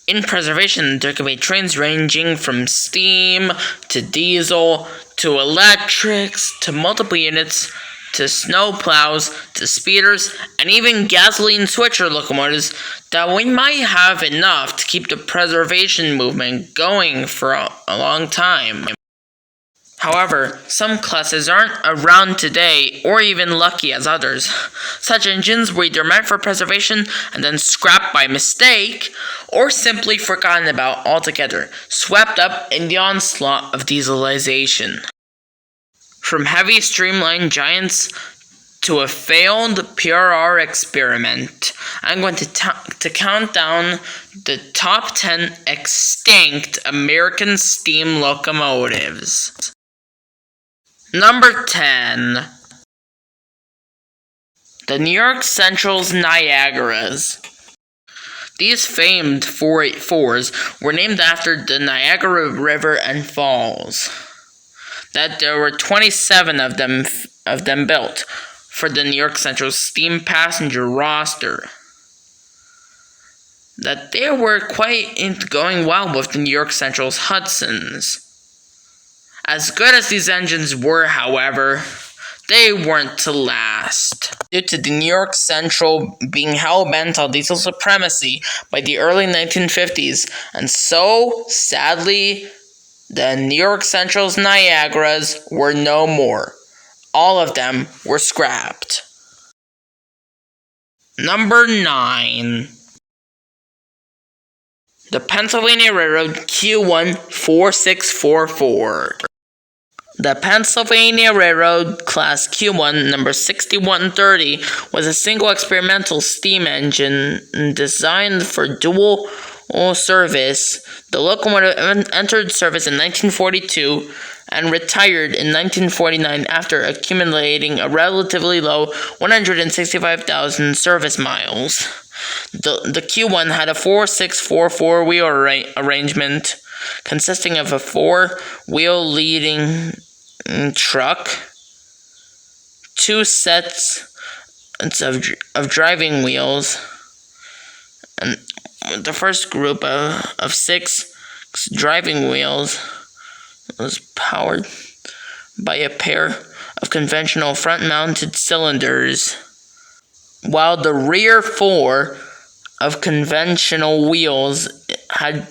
In preservation, there could be trains ranging from steam to diesel to electrics to multiple units to snow plows to speeders and even gasoline switcher locomotives that we might have enough to keep the preservation movement going for a long time. However, some classes aren't around today or even lucky as others. Such engines were either meant for preservation and then scrapped by mistake, or simply forgotten about altogether, swept up in the onslaught of dieselization. From heavy streamlined giants to a failed PRR experiment, I'm going to count down the top 10 extinct American steam locomotives. Number 10. The New York Central's Niagaras. These famed 484s were named after the Niagara River and Falls. That there were 27 of them built for the New York Central's steam passenger roster. That they were quite going well with the New York Central's Hudsons. As good as these engines were, however, they weren't to last. Due to the New York Central being hell-bent on diesel supremacy by the early 1950s, and so, sadly, the New York Central's Niagaras were no more. All of them were scrapped. Number 9. The Pennsylvania Railroad Q1 4644. The Pennsylvania Railroad Class Q1 number 6130 was a single experimental steam engine designed for dual service. The locomotive entered service in 1942 and retired in 1949 after accumulating a relatively low 165,000 service miles. The Q1 had a 4644 wheel arrangement consisting of a 4-wheel leading truck, 2 sets of driving wheels, and the first group of 6 driving wheels was powered by a pair of conventional front-mounted cylinders, while the rear 4 of conventional wheels had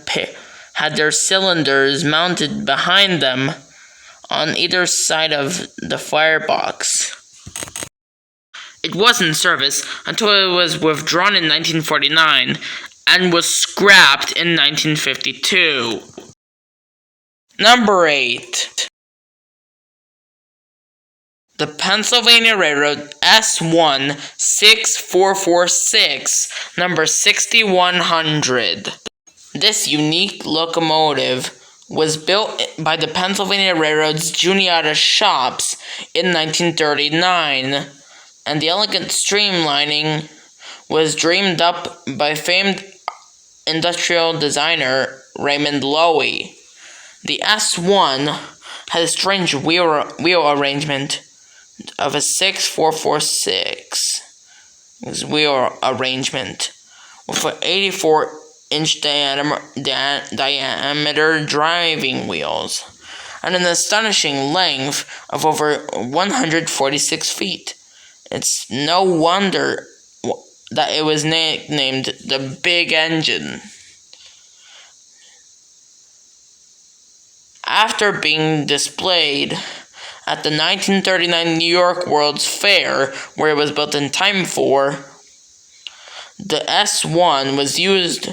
their cylinders mounted behind them on either side of the firebox. It was in service until it was withdrawn in 1949 and was scrapped in 1952. Number 8. The Pennsylvania Railroad S1 6446, number 6100. This unique locomotive was built by the Pennsylvania Railroad's Juniata shops in 1939, and the elegant streamlining was dreamed up by famed industrial designer Raymond Loewy. The S1 had a strange wheel arrangement of a 6446 wheel arrangement with an 84-inch diameter driving wheels and an astonishing length of over 146 feet. It's no wonder that it was nicknamed the Big Engine. After being displayed at the 1939 New York World's Fair, where it was built in time for, the S1 was used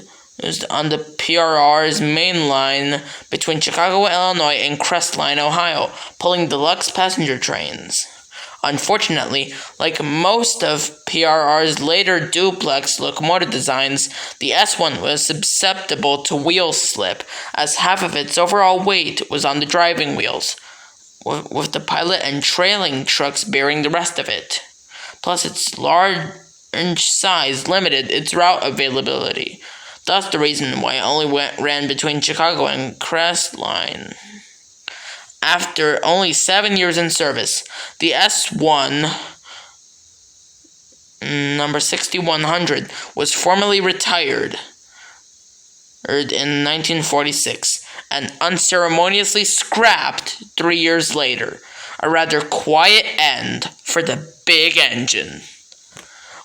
on the PRR's main line between Chicago, Illinois and Crestline, Ohio, pulling deluxe passenger trains. Unfortunately, like most of PRR's later duplex locomotive designs, the S1 was susceptible to wheel slip, as half of its overall weight was on the driving wheels, with the pilot and trailing trucks bearing the rest of it. Plus, its large size limited its route availability. Thus, the reason why it only ran between Chicago and Crestline. After only 7 years in service, the S1 number 6100 was formally retired. in 1946 and unceremoniously scrapped 3 years later. A rather quiet end for the big engine.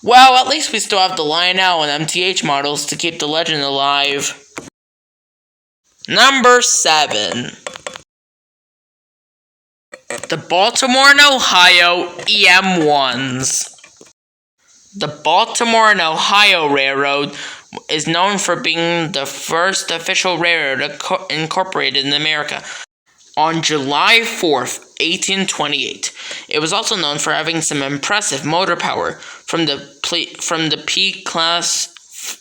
Well, at least we still have the Lionel and MTH models to keep the legend alive. Number 7. The Baltimore and Ohio EM1s. The Baltimore and Ohio Railroad is known for being the first official railroad incorporated in America on July 4th, 1828. It was also known for having some impressive motor power from the P-class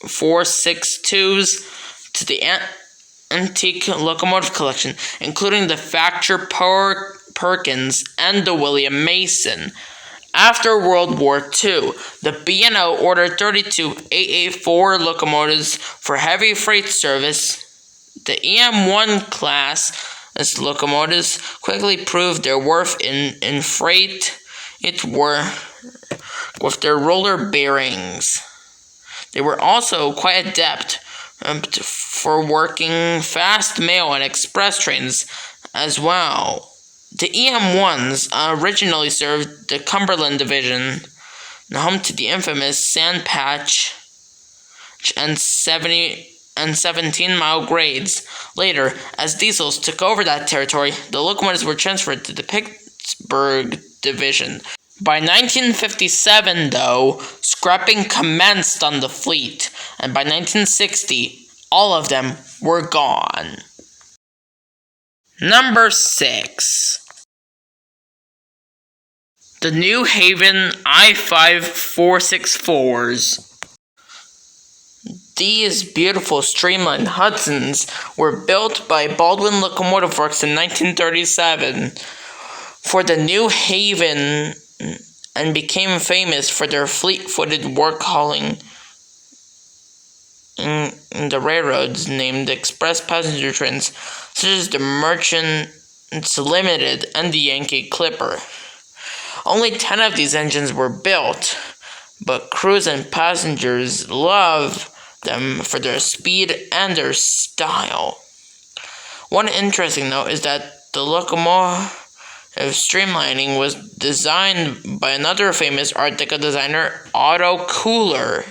462s to the antique locomotive collection, including the Factor Perkins and the William Mason. After World War II, the B&O ordered 32 884 locomotives for heavy freight service. The EM1 class locomotives quickly proved their worth in freight. It were with their roller bearings. They were also quite adept for working fast mail and express trains as well. The EM1s originally served the Cumberland Division, home to the infamous Sand Patch and 17-mile grades. Later, as diesels took over that territory, the locomotives were transferred to the Pittsburgh Division. By 1957, though, scrapping commenced on the fleet, and by 1960, all of them were gone. Number 6. The New Haven I-5 464s. These beautiful streamlined Hudsons were built by Baldwin Locomotive Works in 1937 for the New Haven and became famous for their fleet-footed work hauling in the railroads named express passenger trains, such as the Merchants Limited and the Yankee Clipper. Only 10 of these engines were built, but crews and passengers love them for their speed and their style. One interesting note is that the locomotive streamlining was designed by another famous Art Deco designer, Otto Kohler.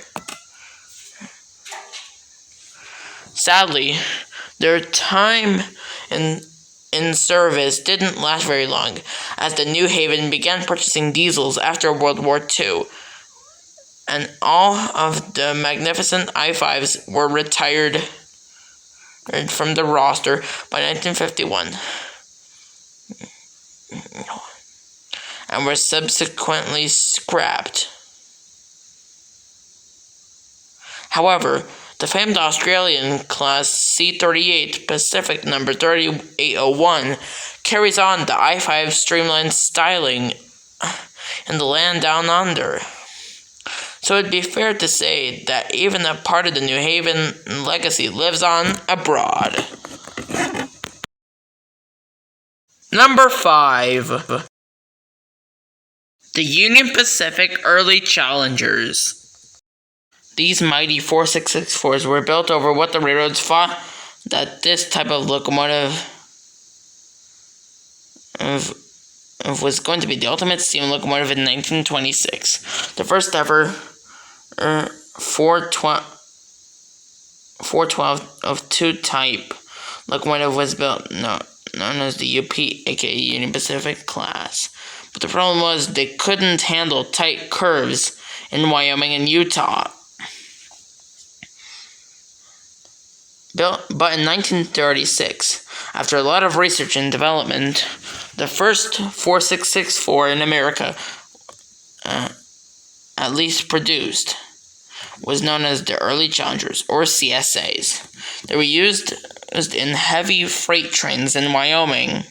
Sadly, their time in service didn't last very long, as the New Haven began purchasing diesels after World War II, and all of the magnificent I-5s were retired from the roster by 1951, and were subsequently scrapped. However, the famed Australian class C-38 Pacific number 3801 carries on the I-5 streamlined styling in the land down under. So it'd be fair to say that even a part of the New Haven legacy lives on abroad. Number 5. The Union Pacific Early Challengers. These mighty 4664s were built over what the railroads thought that this type of locomotive was going to be the ultimate steam locomotive in 1926. The first ever 412 of 2 type locomotive was built, known as the UP, aka Union Pacific class. But the problem was they couldn't handle tight curves in Wyoming and Utah. But in 1936, after a lot of research and development, the first 4664 in America, at least produced, was known as the Early Challengers, or CSAs. They were used in heavy freight trains in Wyoming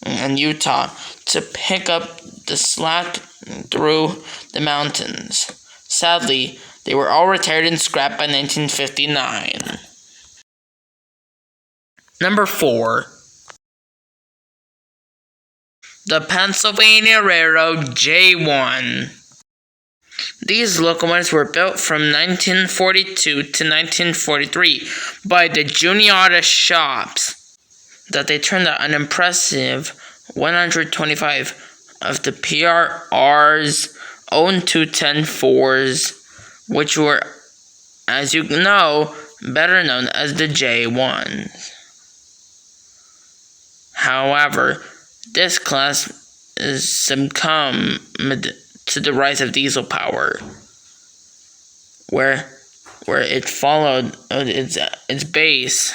and Utah to pick up the slack through the mountains. Sadly, they were all retired and scrapped by 1959. Number 4. The Pennsylvania Railroad J1. These locomotives were built from 1942 to 1943 by the Juniata shops. That they turned out an impressive 125 of the PRR's own 210-4s, which were, as you know, better known as the J1s. However, this class succumbed to the rise of diesel power, where it followed its base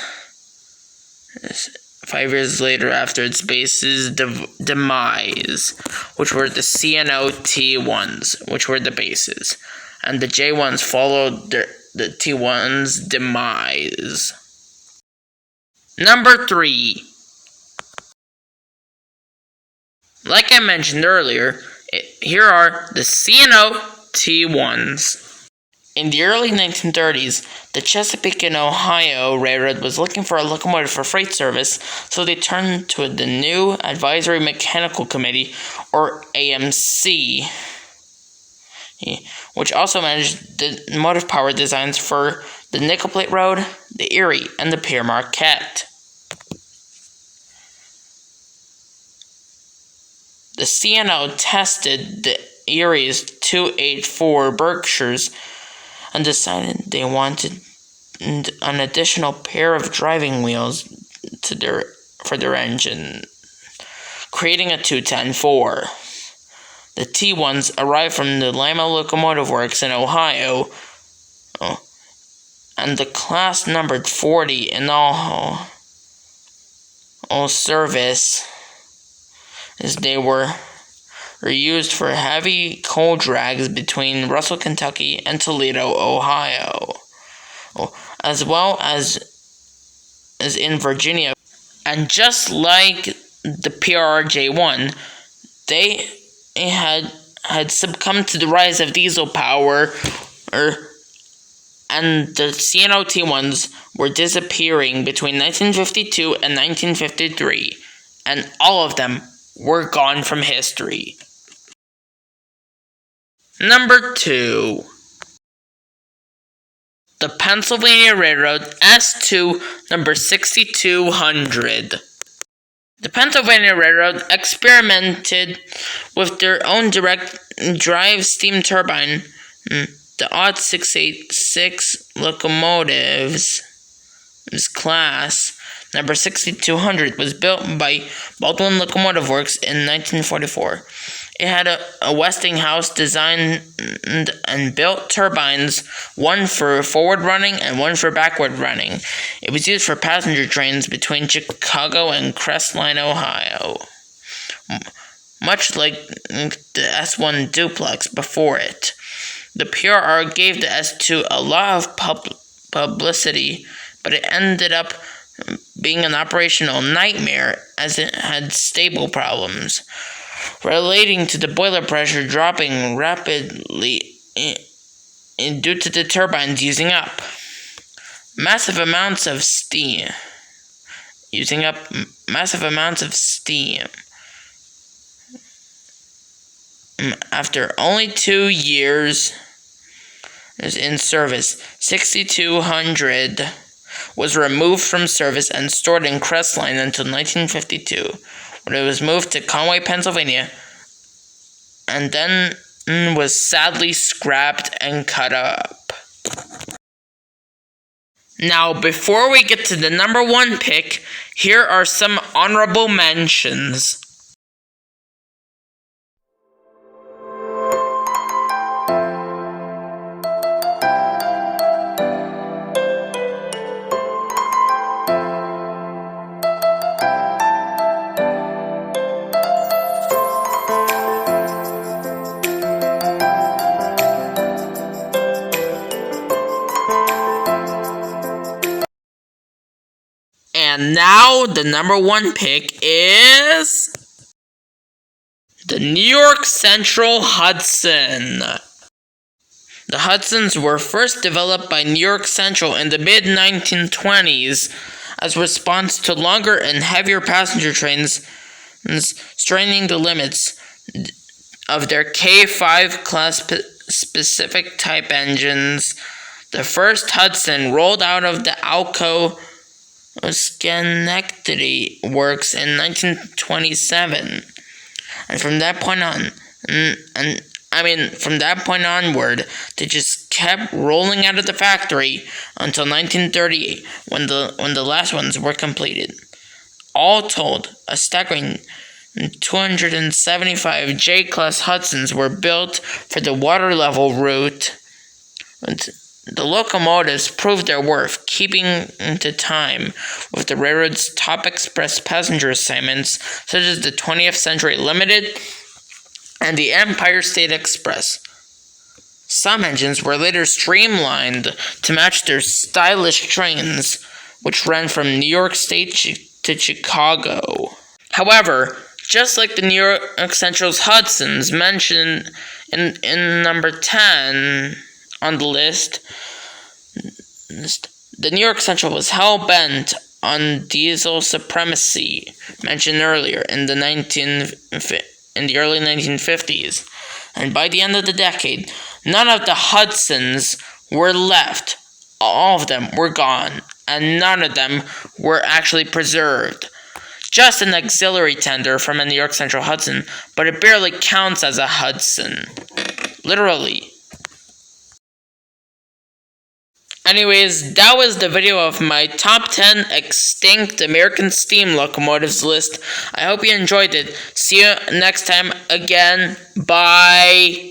5 years later after its base's demise, which were the CNO T1s, which were the bases, and the J1s followed the T1's demise. Number 3. Like I mentioned earlier, here are the CNO T1s. In the early 1930s, the Chesapeake and Ohio Railroad was looking for a locomotive for freight service, so they turned to the new Advisory Mechanical Committee, or AMC, which also managed the motive power designs for the Nickel Plate Road, the Erie, and the Pierre Marquette. The CNO tested the Erie's 284 Berkshires and decided they wanted an additional pair of driving wheels for their engine, creating a 210-4. The T1s arrived from the Lima Locomotive Works in Ohio, and the class numbered 40 in all service, as they were used for heavy coal drags between Russell, Kentucky and Toledo, Ohio, as well as in Virginia. And just like the PRJ1, they had succumbed to the rise of diesel power, and the CNO T1s were disappearing between 1952 and 1953, and all of them were gone from history. Number 2. The Pennsylvania Railroad S2 number 6200. The Pennsylvania Railroad experimented with their own direct drive steam turbine, the odd 686 locomotives. This class, number 6200, was built by Baldwin Locomotive Works in 1944. It had a Westinghouse designed and built turbines, one for forward running and one for backward running. It was used for passenger trains between Chicago and Crestline, Ohio, much like the S1 duplex before it. The PRR gave the S2 a lot of publicity, but it ended up being an operational nightmare as it had stable problems relating to the boiler pressure dropping rapidly due to the turbines using up massive amounts of steam. After only 2 years in service, 6200 was removed from service and stored in Crestline until 1952, when it was moved to Conway, Pennsylvania, and then was sadly scrapped and cut up. Now, before we get to the number 1 pick, here are some honorable mentions. And now, the number 1 pick is the New York Central Hudson. The Hudsons were first developed by New York Central in the mid-1920s as response to longer and heavier passenger trains straining the limits of their K5 class specific type engines. The first Hudson rolled out of the Alco Schenectady works in 1927, and from that point on, from that point onward, they just kept rolling out of the factory until 1938, when the last ones were completed. All told, a staggering 275 J-class Hudsons were built for the water level route. The locomotives proved their worth, keeping to time with the railroad's top express passenger assignments, such as the 20th Century Limited and the Empire State Express. Some engines were later streamlined to match their stylish trains, which ran from New York State to Chicago. However, just like the New York Central's Hudsons mentioned in number 10 on the list, the New York Central was hell-bent on diesel supremacy, mentioned earlier in the early 1950s, and by the end of the decade, none of the Hudsons were left. All of them were gone, and none of them were actually preserved. Just an auxiliary tender from a New York Central Hudson, but it barely counts as a Hudson. Literally. Anyways, that was the video of my top 10 extinct American steam locomotives list. I hope you enjoyed it. See you next time again. Bye.